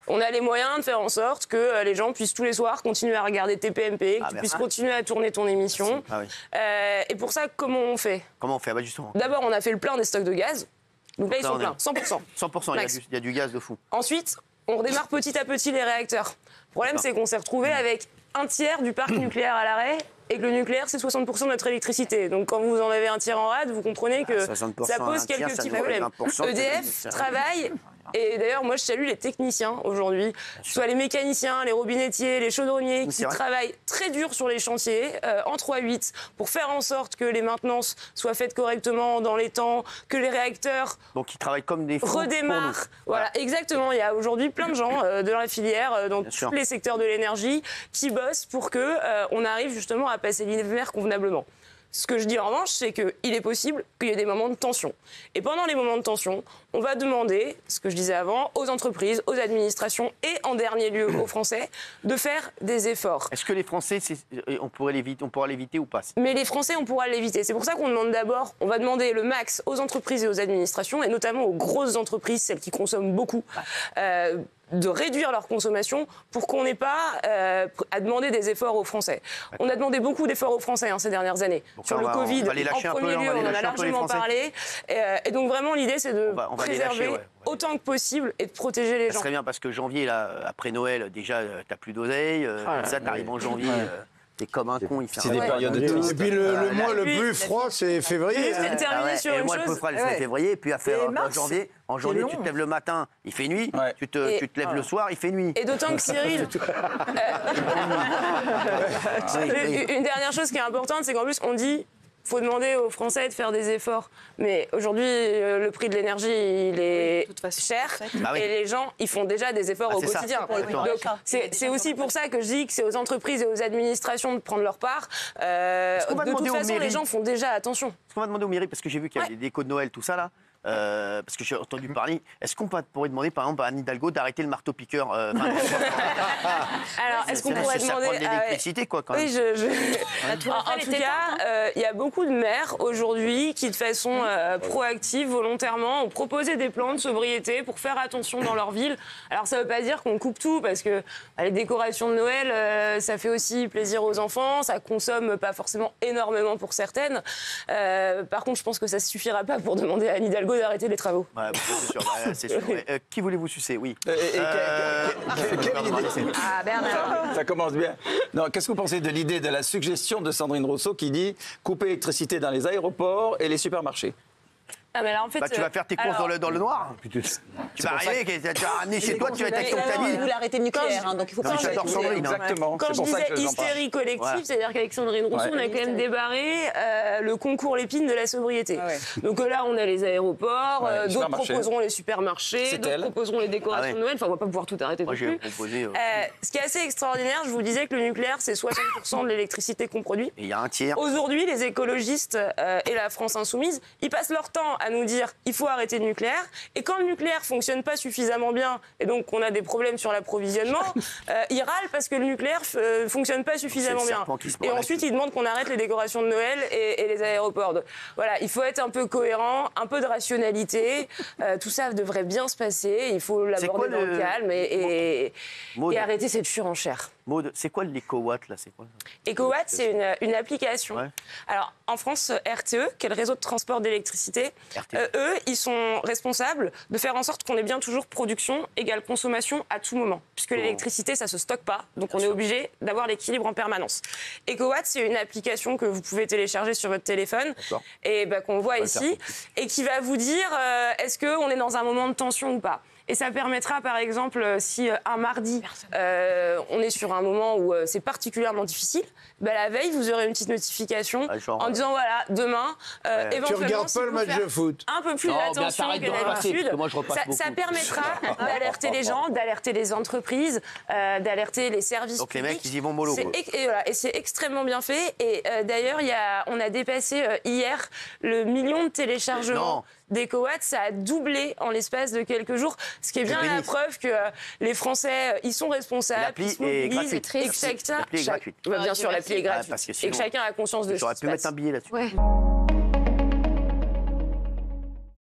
On a les moyens de faire en sorte que les gens puissent tous les soirs continuer à regarder TPMP, que tu puisses continuer à tourner ton émission. Et pour ça, comment on fait? Comment on fait? Justement. D'abord, on a fait le plein des stocks de gaz. Donc là, ils sont pleins, 100%. 100%, il y a du gaz de fou. Ensuite, on redémarre petit à petit les réacteurs. Le problème, c'est qu'on s'est retrouvé avec un tiers du parc nucléaire à l'arrêt et que le nucléaire, c'est 60% de notre électricité. Donc quand vous en avez un tiers en rade, vous comprenez que ça pose quelques petits problèmes. EDF travaille. Et d'ailleurs, moi, je salue les techniciens aujourd'hui, que ce soit les mécaniciens, les robinettiers, les chaudronniers, qui travaillent très dur sur les chantiers, en 3-8, pour faire en sorte que les maintenances soient faites correctement dans les temps, que les réacteurs donc ils travaillent comme des fous redémarrent. Voilà, exactement. Il y a aujourd'hui plein de gens de la filière, dans tous les secteurs de l'énergie, qui bossent pour que on arrive justement à passer l'hiver convenablement. Ce que je dis en revanche, c'est qu'il est possible qu'il y ait des moments de tension. Et pendant les moments de tension, on va demander, ce que je disais avant, aux entreprises, aux administrations et en dernier lieu aux Français, de faire des efforts. Est-ce que les Français, on pourra l'éviter ou pas? Mais les Français, on pourra l'éviter. C'est pour ça qu'on demande d'abord, on va demander le max aux entreprises et aux administrations, et notamment aux grosses entreprises, celles qui consomment beaucoup, de réduire leur consommation pour qu'on n'ait pas à demander des efforts aux Français. On a demandé beaucoup d'efforts aux Français ces dernières années. Donc sur le Covid, en premier lieu, on en a largement parlé. Et donc vraiment, l'idée, c'est de préserver autant que possible et de protéger les gens. Ça serait bien parce que janvier, là, après Noël, déjà, t'as plus d'oseille. Ça, t'arrives en janvier... T'es comme un con, il fait c'est des périodes de triste. Et puis le mois le plus froid, c'est février. Terminé sur une chose. Le mois le plus froid, c'est février, et puis à faire janvier. En janvier, tu te lèves le matin, il fait nuit. Tu te lèves le soir, il fait nuit. Et d'autant que Cyril... Une dernière chose qui est importante, c'est qu'en plus, on dit... Il faut demander aux Français de faire des efforts. Mais aujourd'hui, le prix de l'énergie, il est cher. Et les gens, ils font déjà des efforts au quotidien. C'est aussi pour ça que je dis que c'est aux entreprises et aux administrations de prendre leur part. De toute façon, les gens font déjà attention. Est-ce qu'on va demander aux mairies, parce que j'ai vu qu'il y a des décos de Noël, tout ça, là. Parce que j'ai entendu parler. Est-ce qu'on pourrait demander, par exemple, à Anne Hidalgo d'arrêter le marteau-piqueur Alors, est-ce qu'on pourrait demander... Ça prend de l'électricité, quoi, quand même. Oui, en tout cas, il y a beaucoup de maires, aujourd'hui, qui, de façon proactive, volontairement, ont proposé des plans de sobriété pour faire attention dans leur ville. Alors, ça ne veut pas dire qu'on coupe tout, parce que les décorations de Noël, ça fait aussi plaisir aux enfants, ça consomme pas forcément énormément pour certaines. Par contre, je pense que ça ne suffira pas pour demander à Anne Hidalgo d'arrêter les travaux. Ouais, c'est sûr. C'est sûr. Qui voulez-vous sucer? Oui. Bernard. Ça commence bien. Non, qu'est-ce que vous pensez de l'idée, de la suggestion de Sandrine Rousseau qui dit couper l'électricité dans les aéroports et les supermarchés? Mais là, en fait, tu vas faire tes courses dans le noir. Tu vas arriver, tu vas ramener chez toi, tu vas être avec ton tamis. Vous l'arrêtez le nucléaire, donc il faut pas... J'adore Sandrine. Exactement. Quand je disais hystérie collective, c'est-à-dire qu'avec Sandrine Rousseau, on a quand même débarré le concours Lépine de la sobriété. Donc là, on a les aéroports, d'autres proposeront les supermarchés, d'autres proposeront les décorations de Noël. Enfin, on va pas pouvoir tout arrêter non plus. Ce qui est assez extraordinaire, je vous disais que le nucléaire, c'est 60% de l'électricité qu'on produit. Et il y a un tiers. Aujourd'hui, les écologistes et la France insoumise, ils passent leur temps à nous dire il faut arrêter le nucléaire, et quand le nucléaire fonctionne pas suffisamment bien et donc on a des problèmes sur l'approvisionnement, ils râlent parce que le nucléaire fonctionne pas suffisamment bien. Et ensuite ils demandent qu'on arrête les décorations de Noël et les aéroports. Donc, voilà, il faut être un peu cohérent, un peu de rationalité, tout ça devrait bien se passer, il faut l'aborder dans le calme et arrêter cette surenchère. Maud, c'est quoi l'EcoWatt là? EcoWatt, c'est une application. Alors, en France, RTE, qui est le réseau de transport d'électricité, eux, ils sont responsables de faire en sorte qu'on ait bien toujours production égale consommation à tout moment. Puisque l'électricité, ça ne se stocke pas. Donc, on est obligé d'avoir l'équilibre en permanence. EcoWatt, c'est une application que vous pouvez télécharger sur votre téléphone et qu'on voit ici et qui va vous dire est-ce qu'on est dans un moment de tension ou pas. Et ça permettra, par exemple, si un mardi, on est sur un moment où c'est particulièrement difficile, la veille, vous aurez une petite notification en disant, voilà, demain, éventuellement... Tu regardes pas le match de foot. Un peu plus d'attention que d'habitude. Ça permettra d'alerter les gens, d'alerter les entreprises, d'alerter les services publics. Donc les mecs, ils y vont mollo. Et c'est extrêmement bien fait. Et d'ailleurs, on a dépassé hier le 1 million de téléchargements d'EcoWatt. Ça a doublé en l'espace de quelques jours. Ce qui est bien la preuve que les Français, ils sont responsables. L'appli est gratuite. L'appli est gratuite. Bien sûr, l'appli est gratuite. Et que chacun a conscience de ce qui se passe. J'aurais pu mettre un billet là-dessus.